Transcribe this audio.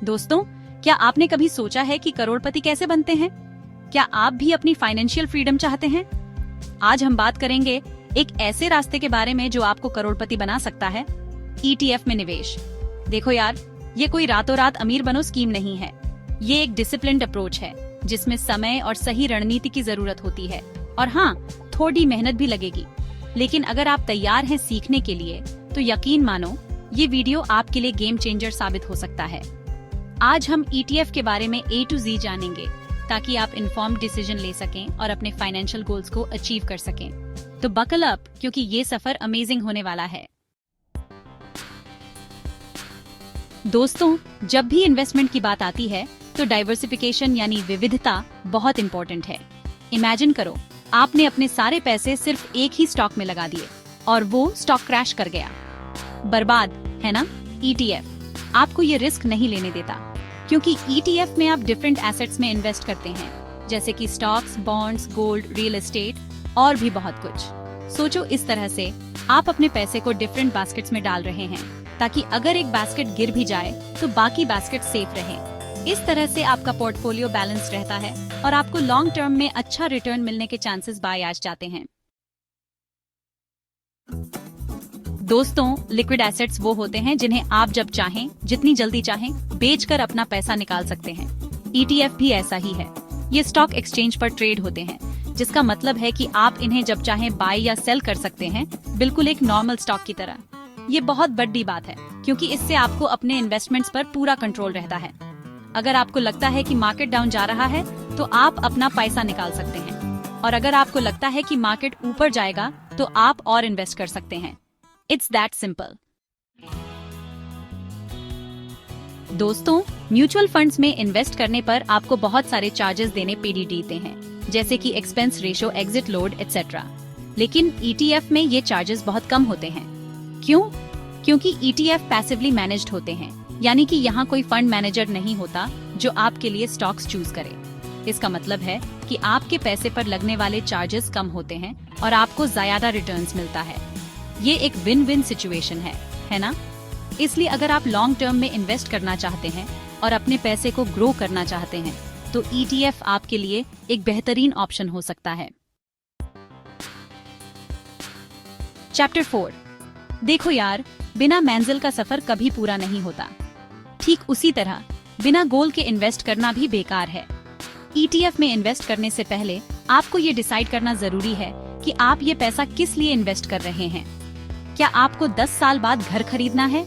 दोस्तों, क्या आपने कभी सोचा है कि करोड़पति कैसे बनते हैं? क्या आप भी अपनी फाइनेंशियल फ्रीडम चाहते हैं? आज हम बात करेंगे एक ऐसे रास्ते के बारे में जो आपको करोड़पति बना सकता है, ETF में निवेश। देखो यार, ये कोई रातों रात अमीर बनो स्कीम नहीं है। ये एक डिसिप्लिन्ड अप्रोच है जिसमें समय और सही रणनीति की जरूरत होती है, और हाँ, थोड़ी मेहनत भी लगेगी। लेकिन अगर आप तैयार हैं सीखने के लिए, तो यकीन मानो ये वीडियो आपके लिए गेम चेंजर साबित हो सकता है। आज हम ETF के बारे में A to Z जानेंगे ताकि आप इन्फॉर्म्ड डिसीजन ले सकें और अपने फाइनेंशियल गोल्स को अचीव कर सकें। तो बकल अप, क्योंकि ये सफर अमेजिंग होने वाला है। दोस्तों, जब भी इन्वेस्टमेंट की बात आती है तो डाइवर्सिफिकेशन यानी विविधता बहुत इंपॉर्टेंट है। इमेजिन करो, आपने अपने सारे पैसे सिर्फ एक ही स्टॉक में लगा दिए और वो स्टॉक क्रैश कर गया। बर्बाद, है ना? ETF आपको ये रिस्क नहीं लेने देता, क्योंकि ETF में आप डिफरेंट एसेट्स में इन्वेस्ट करते हैं, जैसे कि stocks, bonds, gold, real estate और भी बहुत कुछ। सोचो, इस तरह से आप अपने पैसे को डिफरेंट बास्केट्स में डाल रहे हैं ताकि अगर एक बास्केट गिर भी जाए तो बाकी बास्केट सेफ रहे। इस तरह से आपका पोर्टफोलियो बैलेंस रहता है और आपको लॉन्ग टर्म में अच्छा रिटर्न मिलने के चांसेस बाय आ जाते हैं। दोस्तों, लिक्विड एसेट्स वो होते हैं जिन्हें आप जब चाहें, जितनी जल्दी चाहें, बेचकर अपना पैसा निकाल सकते हैं। ETF भी ऐसा ही है। ये स्टॉक एक्सचेंज पर ट्रेड होते हैं, जिसका मतलब है कि आप इन्हें जब चाहें बाय या सेल कर सकते हैं, बिल्कुल एक नॉर्मल स्टॉक की तरह। ये बहुत बड़ी बात है, क्योंकि इससे आपको अपने इन्वेस्टमेंट्स पर पूरा कंट्रोल रहता है। अगर आपको लगता है कि मार्केट डाउन जा रहा है, तो आप अपना पैसा निकाल सकते हैं, और अगर आपको लगता है कि मार्केट ऊपर जाएगा, तो आप और इन्वेस्ट कर सकते हैं। It's that simple. दोस्तों, म्यूचुअल फंड्स में इन्वेस्ट करने पर आपको बहुत सारे चार्जेस देने पड़ते हैं, जैसे कि expense ratio, exit load, etc. लेकिन ETF में ये चार्जेस बहुत कम होते हैं। क्यों? क्योंकि ETF पैसिवली मैनेज्ड होते हैं, यानी कि यहाँ कोई फंड मैनेजर नहीं होता जो आपके लिए स्टॉक्स चूज करे। इसका मतलब है कि आपके पैसे पर लगने वाले चार्जेस कम होते हैं और आपको ज्यादा रिटर्न्स मिलता है। ये एक विन विन सिचुएशन है ना? इसलिए अगर आप लॉन्ग टर्म में इन्वेस्ट करना चाहते हैं और अपने पैसे को ग्रो करना चाहते हैं, तो ETF आपके लिए एक बेहतरीन ऑप्शन हो सकता है। चैप्टर 4। देखो यार, बिना मंजिल का सफर कभी पूरा नहीं होता। ठीक उसी तरह बिना गोल के इन्वेस्ट करना भी बेकार है। ETF में इन्वेस्ट करने से पहले आपको ये डिसाइड करना जरूरी है कि आप ये पैसा किस लिए इन्वेस्ट कर रहे हैं। क्या आपको 10 साल बाद घर खरीदना है